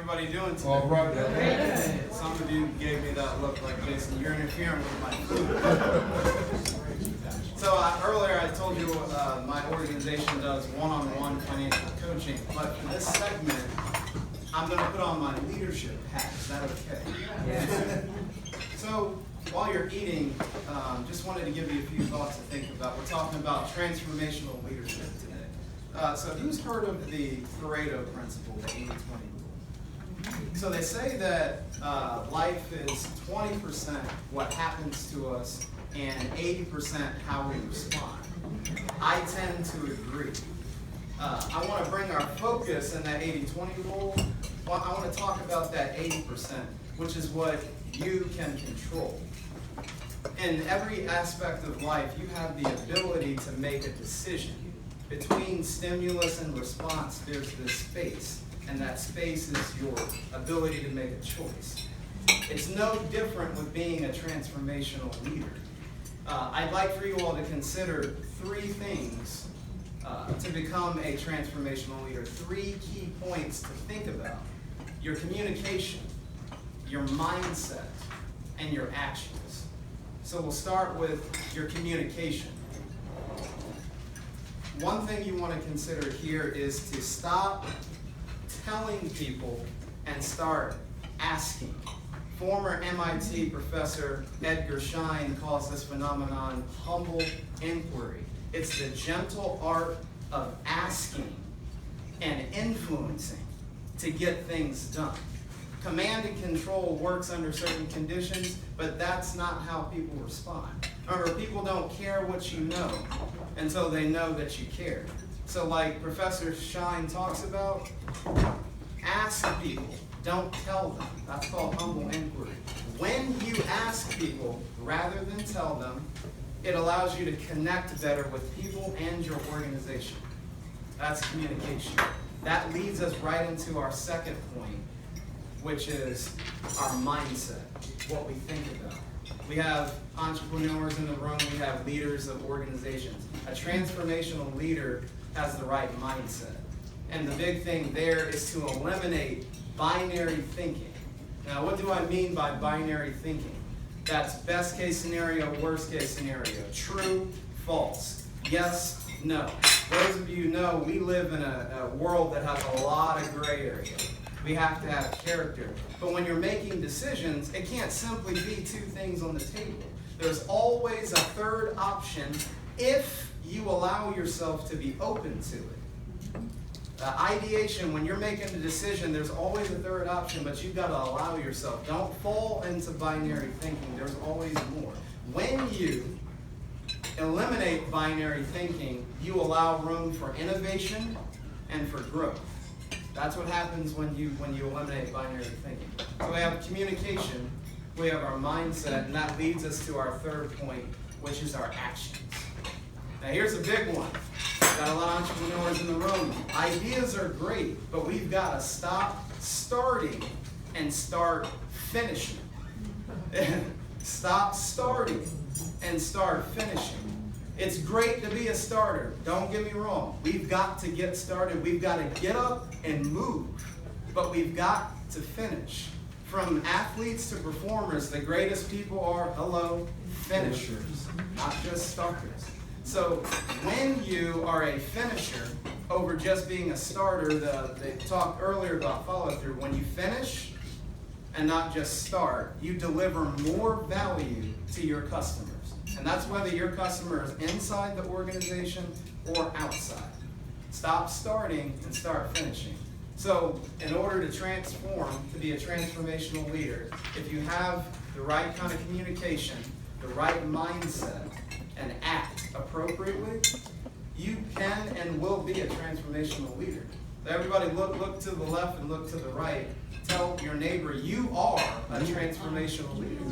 everybody doing today? All right. Some of you gave me that look like, Jason, you're interfering with my food. So earlier I told you my organization does one-on-one financial coaching, but for this segment, I'm going to put on my leadership hat. Is that okay? Yeah. So while you're eating, just wanted to give you a few thoughts to think about. We're talking about transformational leadership today. So who's heard of the Pareto principle, the 80-20 rule? So they say that life is 20% what happens to us and 80% how we respond. I tend to agree. I want to bring our focus in that 80-20 rule. Well, I want to talk about that 80%, which is what you can control. In every aspect of life, you have the ability to make a decision. Between stimulus and response, there's this space, and that space is your ability to make a choice. It's no different with being a transformational leader. I'd like for you all to consider three things to become a transformational leader. Three key points to think about: your communication, your mindset, and your actions. So we'll start with your communication. One thing you want to consider here is to stop telling people and start asking. Former MIT professor Edgar Schein calls this phenomenon humble inquiry. It's the gentle art of asking and influencing to get things done. Command and control works under certain conditions, but that's not how people respond. Remember, people don't care what you know until they know that you care. So like Professor Schein talks about, ask people, don't tell them. That's called humble inquiry. When you ask people rather than tell them, it allows you to connect better with people and your organization. That's communication. That leads us right into our second point, which is our mindset, what we think about. We have entrepreneurs in the room, we have leaders of organizations. A transformational leader has the right mindset. And the big thing there is to eliminate binary thinking. Now, what do I mean by binary thinking? That's best case scenario, worst case scenario, true, false, yes, no. Those of you know, we live in a world that has a lot of gray area. We have to have character. But when you're making decisions, it can't simply be two things on the table. There's always a third option if you allow yourself to be open to it. Ideation, when you're making a decision, there's always a third option, but you've got to allow yourself. Don't fall into binary thinking. There's always more. When you eliminate binary thinking, you allow room for innovation and for growth. That's what happens when you eliminate binary thinking. So we have communication, we have our mindset, and that leads us to our third point, which is our actions. Now here's a big one. Got a lot of entrepreneurs in the room. Ideas are great, but we've got to stop starting and start finishing. Stop starting and start finishing. It's great to be a starter. Don't get me wrong. We've got to get started. We've got to get up and move. But we've got to finish. From athletes to performers, the greatest people are, finishers, not just starters. So when you are a finisher over just being a starter, they talked earlier about follow-through. When you finish and not just start, you deliver more value to your customers. And that's whether your customer is inside the organization or outside. Stop starting and start finishing. So in order to transform, to be a transformational leader, if you have the right kind of communication, the right mindset, and act appropriately, you can and will be a transformational leader. So everybody look to the left and look to the right. Tell your neighbor, you are a transformational leader.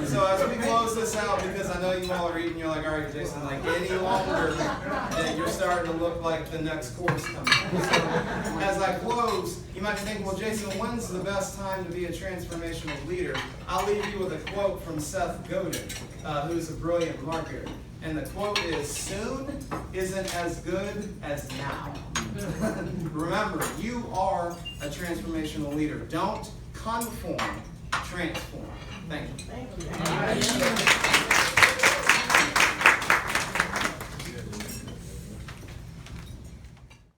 So as we close this this out because I know you all are eating. You're like, all right, Jason, like any longer, then you're starting to look like the next course coming. So, as I close, you might think, well, Jason, when's the best time to be a transformational leader? I'll leave you with a quote from Seth Godin, who's a brilliant marketer. And the quote is, soon isn't as good as now. Remember, you are a transformational leader. Don't conform, transform. Thank you. Thank you.